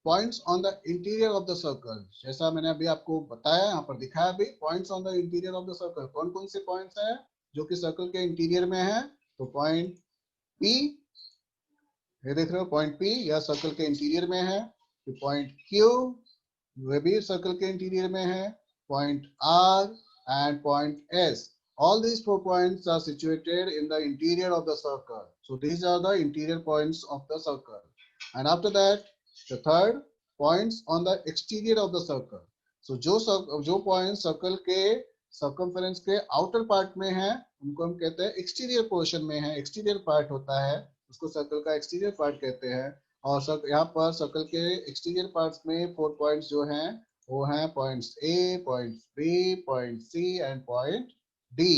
points on the interior of the circle. जैसा मैंने अभी आपको बताया, यहाँ पर दिखाया भी, points on the interior of the circle. कौन कौन से points हैं जो कि सर्कल के इंटीरियर में है? तो point P, ये देख रहे हो point P, यह सर्कल के इंटीरियर में है। point Q, वह भी सर्कल के इंटीरियर में है। Point R and point S. All these 4 points are situated in the interior of the circle. So these are the interior points of the circle. And after that, the third, points on the exterior of the circle. So जो points circle के circumference के outer part में है उनको हम कहते हैं exterior portion में है, exterior part होता है, उसको circle का exterior part कहते हैं। और यहाँ पर सर्कल के एक्सटीरियर पार्ट्स में 4 पॉइंट्स जो हैं वो हैं points A, point B, point C and point D.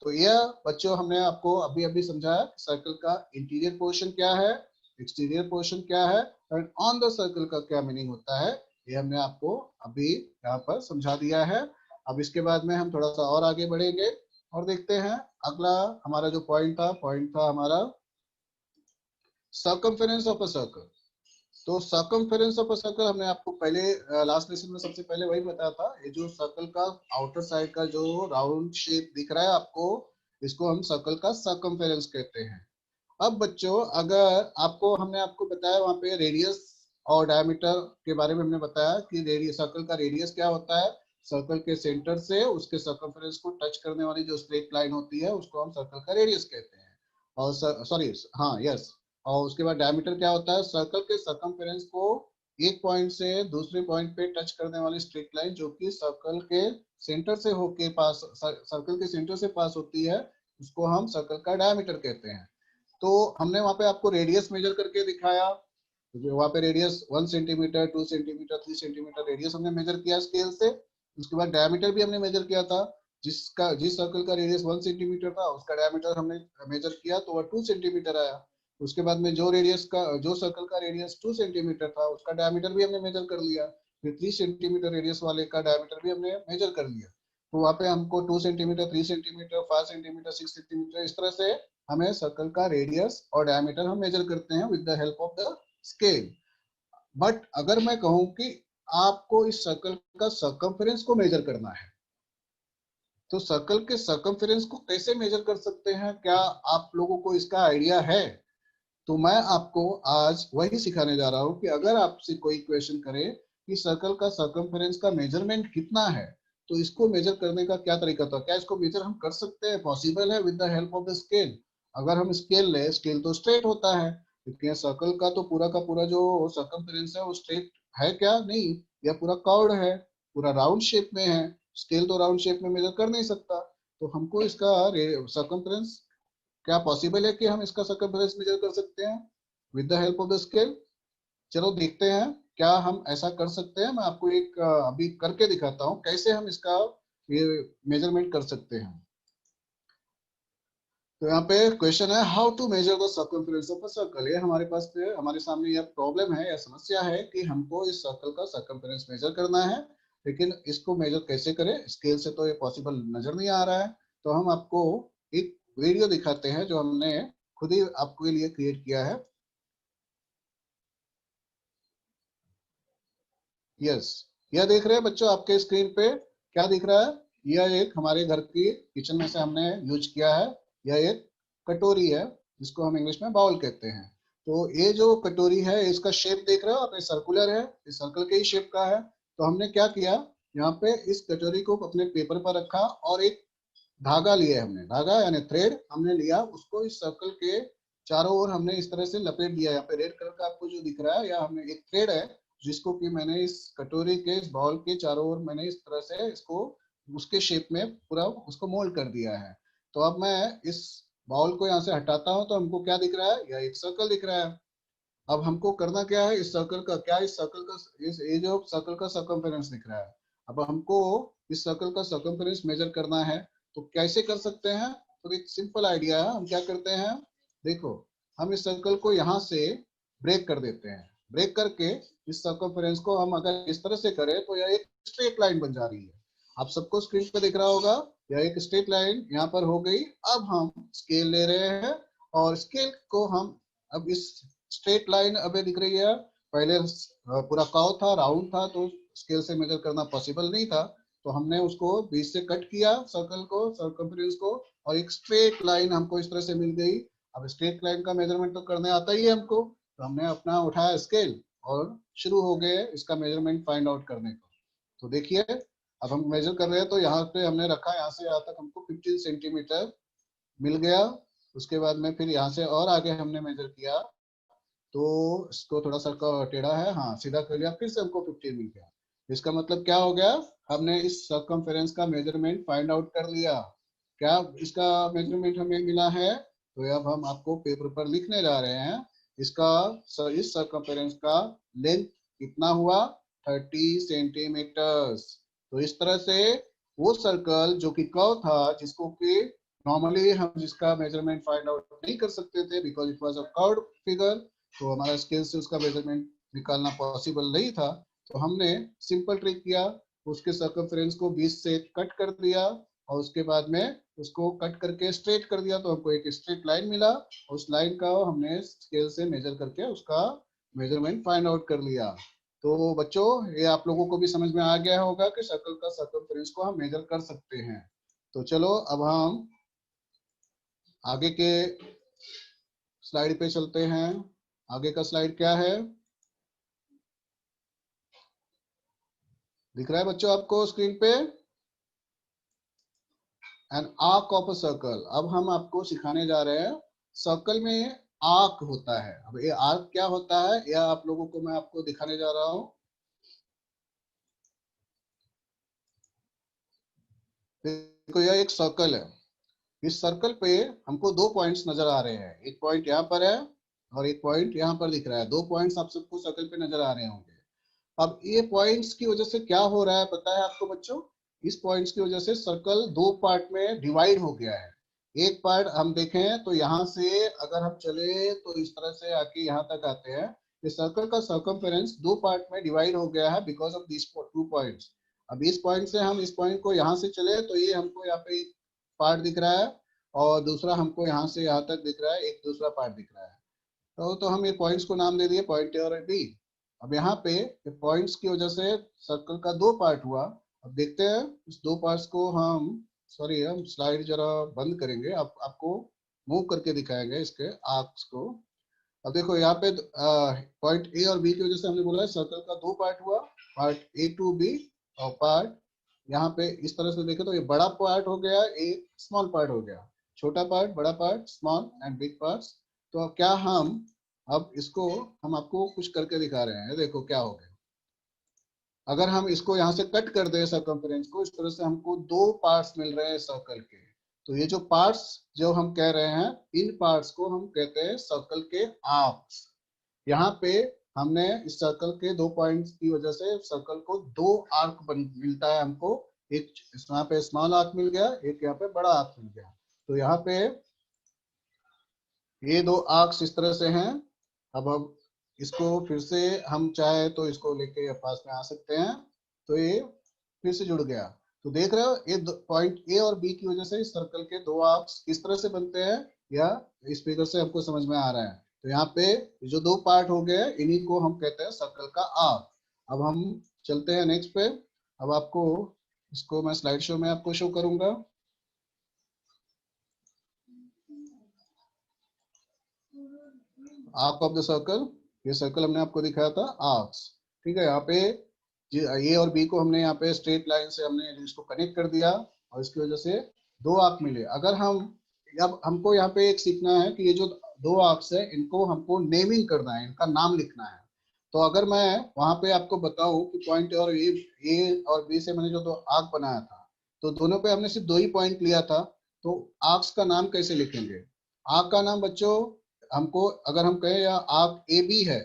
तो यह बच्चों हमने आपको अभी अभी समझाया सर्कल का इंटीरियर पोर्शन क्या है, एक्सटीरियर पोर्शन क्या है, एंड ऑन द सर्कल का क्या मीनिंग होता है, ये हमने आपको अभी यहाँ पर समझा दिया है। अब इसके बाद में हम थोड़ा सा और आगे बढ़ेंगे और देखते हैं अगला हमारा जो पॉइंट था हमारा सर्कमफेरेंस ऑफ अ सर्कल। तो सर्कमफेरेंस ऑफ अ सर्कल हमने आपको पहले लास्ट लेसन में सबसे पहले वही बताया था। ये जो सर्कल का आउटर साइड का जो राउंड शेप दिख रहा है आपको, इसको हम सर्कल का सर्कमफेरेंस कहते हैं। अब बच्चों अगर आपको हमने आपको बताया वहां पे रेडियस और डायमीटर के बारे में हमने बताया कि रेडियस सर्कल का रेडियस क्या होता है, सर्कल के सेंटर से उसके सर्कमफेरेंस को टच करने वाली जो स्ट्रेट लाइन होती है उसको हम सर्कल का रेडियस कहते हैं। और सॉरी, हाँ यस, और उसके बाद डायमीटर क्या होता है, सर्कल के सर्कमफेरेंस को एक पॉइंट से दूसरे पॉइंट पे टच करने वाली स्ट्रेट लाइन जो कि सर्कल के सेंटर से होके पास सर्कल के सेंटर से पास होती है उसको हम सर्कल का डायमीटर कहते हैं। तो हमने वहां पे आपको रेडियस मेजर करके दिखाया, तो वहां पे radius 1 centimetre, 2 centimetre, 3 centimetre radius हमने मेजर किया स्केल से। उसके बाद डायमीटर भी हमने मेजर किया था, जिस सर्कल का रेडियस 1 सेंटीमीटर था उसका डायमीटर हमने मेजर किया तो वह 2 सेंटीमीटर आया। उसके बाद में जो सर्कल का रेडियस 2 सेंटीमीटर था उसका डायमीटर भी हमने मेजर कर लिया। फिर 3 सेंटीमीटर रेडियस वाले का डायमीटर भी हमने मेजर कर लिया। तो वहाँ पे हमको 2 सेंटीमीटर, 3 सेंटीमीटर, 5 सेंटीमीटर, 6 सेंटीमीटर इस तरह से हमें सर्कल का रेडियस और डायमीटर हम मेजर करते हैं with the help of the scale. But अगर मैं कहूं कि आपको इस सर्कल का सर्कमफेरेंस को मेजर करना है तो सर्कल के सर्कमफेरेंस को कैसे मेजर कर सकते हैं, क्या आप लोगों को इसका आइडिया है? तो मैं आपको आज वही सिखाने जा रहा हूं कि अगर आपसे कोई क्वेश्चन करे कि सर्कल का सर्कमफेरेंस का मेजरमेंट कितना है तो इसको मेजर करने का क्या तरीका था, क्या इसको मेजर हम कर सकते हैं, पॉसिबल है with the help of the scale? अगर हम स्केल ले, स्केल तो स्ट्रेट होता है, क्योंकि सर्कल का तो पूरा का पूरा जो सर्कमफेरेंस है वो स्ट्रेट है क्या, नहीं, यह पूरा कर्व्ड है, पूरा राउंड शेप में है। स्केल तो राउंड शेप में मेजर कर नहीं सकता, तो हमको इसका सर्कमफेरेंस, क्या पॉसिबल है कि हम इसका सर्कमफेरेंस मेजर कर सकते हैं with the help of the scale? चलो देखते हैं क्या हम ऐसा कर सकते हैं। मैं आपको एक अभी करके दिखाता हूँ कैसे हम इसका ये मेजरमेंट कर सकते हैं। तो यहाँ पे क्वेश्चन है how to measure the circumference of a circle. ये हमारे पास पे हमारे सामने यह प्रॉब्लम है या समस्या है कि हमको इस सर्कल का सर्कमफेरेंस मेजर करना है, लेकिन इसको मेजर कैसे करें, स्केल से तो ये पॉसिबल नजर नहीं आ रहा है। तो हम आपको एक वीडियो दिखाते हैं जो हमने खुद ही आपके लिए क्रिएट किया है। यस, यह देख रहे हैं बच्चों आपके स्क्रीन पे क्या दिख रहा है? यह एक हमारे घर की किचन में से हमने यूज किया है। यह एक कटोरी है जिसको हम इंग्लिश में बाउल कहते हैं। तो ये जो कटोरी है इसका शेप देख रहे हो आप, सर्कुलर है, इस सर्कल के ही शेप का है। तो हमने क्या किया, यहाँ पे इस कटोरी को अपने पेपर पर रखा और एक धागा लिया, हमने धागा यानी थ्रेड हमने लिया, उसको इस सर्कल के चारों ओर हमने इस तरह से लपेट दिया। यहाँ पे रेड कलर का आपको जो दिख रहा है, या हमने एक थ्रेड है जिसको कि मैंने इस कटोरी के इस बाउल के चारों ओर मैंने इस तरह से इसको उसके शेप में पूरा उसको मोल्ड कर दिया है। तो अब मैं इस बाउल को यहाँ से हटाता हूँ तो हमको क्या दिख रहा है, यह एक सर्कल दिख रहा है। अब हमको करना क्या है, इस सर्कल का क्या, इस सर्कल का इस ये जो सर्कल का सर्कमफेरेंस दिख रहा है, अब हमको इस सर्कल का सर्कमफेरेंस मेजर करना है। तो कैसे कर सकते हैं, तो एक सिंपल आइडिया है, हम क्या करते हैं, देखो, हम इस सर्कल को यहाँ से ब्रेक कर देते हैं। ब्रेक करके इस सर्कमफेरेंस को हम अगर इस तरह से करें तो यह एक स्ट्रेट लाइन बन जा रही है। आप सबको स्क्रीन पे दिख रहा होगा, यह एक स्ट्रेट लाइन यहाँ पर हो गई। अब हम स्केल ले रहे हैं और स्केल को हम अब इस स्ट्रेट लाइन अबे दिख रही है, पहले पूरा कर्व था, राउंड था, तो स्केल से मेजर करना पॉसिबल नहीं था। तो हमने उसको बीच से कट किया सर्कल को, सर्कमफेरेंस को, और एक स्ट्रेट लाइन हमको इस तरह से मिल गई। अब स्ट्रेट लाइन का मेजरमेंट तो करने आता ही है हमको, तो हमने अपना उठाया स्केल और शुरू हो गए इसका मेजरमेंट फाइंड आउट करने को। तो देखिए अब हम मेजर कर रहे हैं, तो यहाँ पे हमने रखा, यहाँ से यहाँ तक हमको 15 सेंटीमीटर मिल गया। उसके बाद में फिर यहाँ से और आगे हमने मेजर किया तो इसको थोड़ा सा टेढ़ा है, हाँ सीधा कर लिया, फिर से हमको 15 मिल गया। इसका मतलब क्या हो गया, हमने इस सर्कमफेरेंस का मेजरमेंट फाइंड आउट कर लिया। क्या इसका मेजरमेंट हमें मिला है, तो अब हम आपको पेपर पर लिखने जा रहे हैं। इसका इस सर्कमफेरेंस का लेंथ कितना हुआ, 30 सेंटीमीटर्स। तो इस तरह से वो सर्कल जो कि कर्व था, जिसको कि नॉर्मली हम जिसका मेजरमेंट फाइंड आउट नहीं कर सकते थे because it was a curved figure, तो हमारा स्केल से उसका मेजरमेंट निकालना पॉसिबल नहीं था। तो हमने सिंपल ट्रिक किया, उसके सर्कमफेरेंस को 20 से कट कर दिया और उसके बाद में उसको कट करके स्ट्रेट कर दिया, तो हमको एक स्ट्रेट लाइन मिला। उस लाइन का हमने स्केल से मेजर करके उसका मेजरमेंट फाइंड आउट कर लिया। तो बच्चों ये आप लोगों को भी समझ में आ गया होगा कि सर्कल का सर्कमफेरेंस को हम मेजर कर सकते हैं। तो चलो अब हम आगे के स्लाइड पे चलते हैं। आगे का स्लाइड क्या है, दिख रहा है बच्चों आपको स्क्रीन पे? An arc of a circle. अब हम आपको सिखाने जा रहे हैं सर्कल में आर्क होता है। अब ये आर्क क्या होता है यह आप लोगों को मैं आपको दिखाने जा रहा हूँ। देखो यह एक सर्कल है। इस सर्कल पे हमको दो पॉइंट्स नजर आ रहे हैं, एक पॉइंट यहाँ पर है और एक पॉइंट यहाँ पर दिख रहा है। दो पॉइंट्स आप सबको सर्कल पे नजर आ रहे होंगे। अब ये पॉइंट्स की वजह से क्या हो रहा है पता है आपको बच्चों? इस पॉइंट्स की वजह से सर्कल दो पार्ट में डिवाइड हो गया है। एक पार्ट हम देखें तो यहाँ से अगर हम चले तो इस तरह से आके यहाँ तक आते हैं। ये सर्कल का सर्कमफेरेंस दो पार्ट में डिवाइड हो गया है because of this two points. अब इस पॉइंट से हम इस पॉइंट को यहाँ से चले तो ये हमको यहाँ पे एक पार्ट दिख रहा है और दूसरा हमको यहाँ से यहाँ तक दिख रहा है, एक दूसरा पार्ट दिख रहा है। तो हम ये पॉइंट्स को नाम दे दिए पॉइंट ए और बी। अब यहाँ पे पॉइंट्स की वजह से सर्कल का दो पार्ट हुआ। अब देखते हैं इस दो पार्ट्स को हम, सॉरी हम स्लाइड जरा बंद करेंगे, आपको मूव करके दिखाएंगे इसके आर्क्स को। अब देखो यहाँ पे पॉइंट ए और बी की वजह से हमने बोला है सर्कल का दो पार्ट हुआ, पार्ट ए टू बी और पार्ट यहाँ पे इस तरह से देखे तो ये बड़ा पार्ट हो गया, एक स्मॉल पार्ट हो गया। छोटा पार्ट, बड़ा part, small and big parts. तो अब क्या हम अब इसको हम आपको कुछ करके दिखा रहे हैं, देखो क्या हो गया। अगर हम इसको यहाँ से कट कर दे सर्कमफेरेंस को, इस तरह से हमको दो पार्ट्स मिल रहे हैं सर्कल के। तो ये जो पार्ट्स जो हम कह रहे हैं इन पार्ट्स को हम कहते हैं सर्कल के आर्क्स। यहाँ पे हमने इस सर्कल के दो पॉइंट्स की वजह से सर्कल को दो आर्क मिलता है हमको। एक यहाँ पे स्मॉल आर्क मिल गया, एक यहाँ पे बड़ा आर्क मिल गया। तो यहाँ पे ये दो आर्क्स इस तरह से हैं। अब हम इसको फिर से हम चाहे तो इसको लेके पास में आ सकते हैं। तो ये फिर से जुड़ गया। तो देख रहे हो ये पॉइंट ए और बी की वजह से इस सर्कल के दो आर्क्स किस तरह से बनते हैं, या इस फिगर से हमको समझ में आ रहा है। तो यहाँ पे जो दो पार्ट हो गए इन्हीं को हम कहते हैं सर्कल का आर्क। अब हम चलते हैं नेक्स्ट पे। अब आपको इसको मैं स्लाइड शो में आपको शो करूंगा। आर्क ऑफ द सर्कल, ये सर्कल हमने आपको दिखाया था आर्क्स। ठीक है, यहाँ पे ए और बी को हमने यहाँ पे स्ट्रेट लाइन से हमने इसको कनेक्ट कर दिया और इसकी वजह से दो आर्क मिले। अगर हम अब हमको यहाँ पे एक सीखना है कि ये जो दो आर्क्स है इनको हमको नेमिंग करना है, इनका नाम लिखना है। तो अगर मैं वहां पे आपको बताऊं कि पॉइंट और ए और बी से मैंने जो दो आर्क बनाया था, तो दोनों पे हमने सिर्फ दो ही पॉइंट लिया था, तो आर्क्स का नाम कैसे लिखेंगे? आर्क का नाम बच्चों हमको अगर हम कहें या आर्क ए बी है,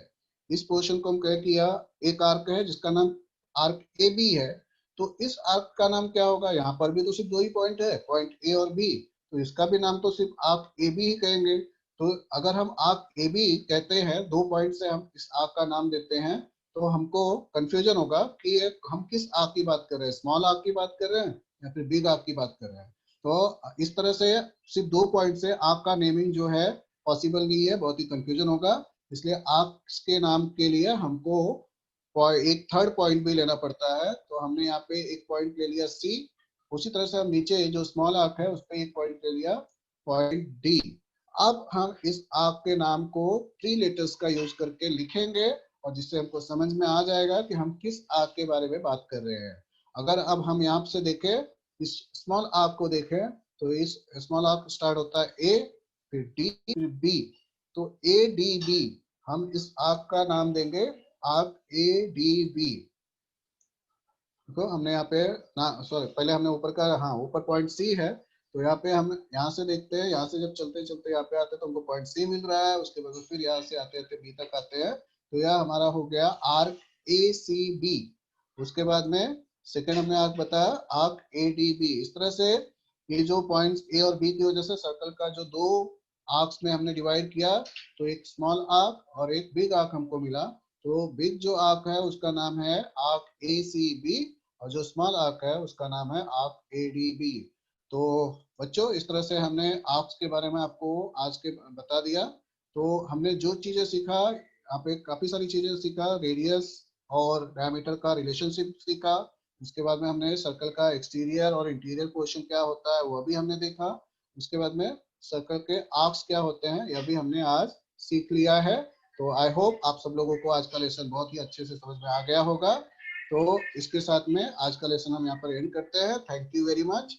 इस पोर्शन को हम कहें कि यह एक आर्क है जिसका नाम आर्क ए बी है, तो इस आर्क का नाम क्या होगा? यहाँ पर भी तो सिर्फ दो ही पॉइंट है, पॉइंट ए और बी, तो इसका भी नाम तो सिर्फ आर्क ए बी ही कहेंगे। तो अगर हम आर्क ए बी कहते हैं, दो पॉइंट से हम इस आर्क का नाम देते हैं, तो हमको कंफ्यूजन होगा कि हम किस आर्क की बात कर रहे हैं, स्मॉल आर्क की बात कर रहे हैं या फिर बिग आर्क की बात कर रहे हैं। तो इस तरह से सिर्फ दो पॉइंट से आर्क का नेमिंग जो है पॉसिबल नहीं है, बहुत ही कंफ्यूजन होगा। इसलिए आर्क्स के नाम के लिए हमको एक थर्ड पॉइंट भी लेना पड़ता है। तो हमने यहाँ पे एक पॉइंट ले लिया सी, उसी तरह से हम नीचे जो स्मॉल आर्क है उस पर एक पॉइंट ले लिया, पॉइंट डी। अब हम इस आर्क के नाम को थ्री लेटर्स का यूज करके लिखेंगे और जिससे हमको समझ में आ जाएगा कि हम किस आर्क के बारे में बात कर रहे हैं। अगर अब हम यहाँ से देखें, इस स्मॉल आर्क को देखें, तो इस स्मॉल आर्क स्टार्ट होता है ए, फिर डी, फिर बी। तो ए डी बी हम इस आर्क का नाम देंगे आर्क ए डी बी। देखो हमने यहाँ पे ना, सॉरी पहले हमने ऊपर का, हाँ ऊपर पॉइंट सी है, तो यहाँ पे हम यहाँ से देखते हैं, यहाँ से जब चलते चलते यहाँ पे आते हैं तो हमको पॉइंट सी मिल रहा है। उसके बाद फिर यहाँ से आते आते बी तक आते हैं, तो यह हमारा हो गया आर्क ए सी बी। उसके बाद में सेकेंड हमने आर्क बताया आर्क ए डी बी। इस तरह से ये जो पॉइंट्स ए और बी की वजह से सर्कल का जो दो आर्क्स में हमने डिवाइड किया, तो एक स्मॉल आर्क और एक बिग आर्क हमको मिला। तो बिग जो आर्क है उसका नाम है आर्क ए सी बी और जो स्मॉल आर्क है उसका नाम है आर्क ए डी बी। तो बच्चों इस तरह से हमने आर्क्स के बारे में आपको आज के बता दिया। तो हमने जो चीजें सीखा, आप एक काफी सारी चीजें सीखा, रेडियस और डायमीटर का रिलेशनशिप सीखा। उसके बाद में हमने सर्कल का एक्सटीरियर और इंटीरियर पोर्शन क्या होता है वो भी हमने देखा। उसके बाद में सर्कल के आर्क्स क्या होते हैं यह भी हमने आज सीख लिया है। तो आई होप आप सब लोगों को आज का लेसन बहुत ही अच्छे से समझ में आ गया होगा। तो इसके साथ में आज का लेसन हम यहाँ पर एंड करते हैं। Thank you very much.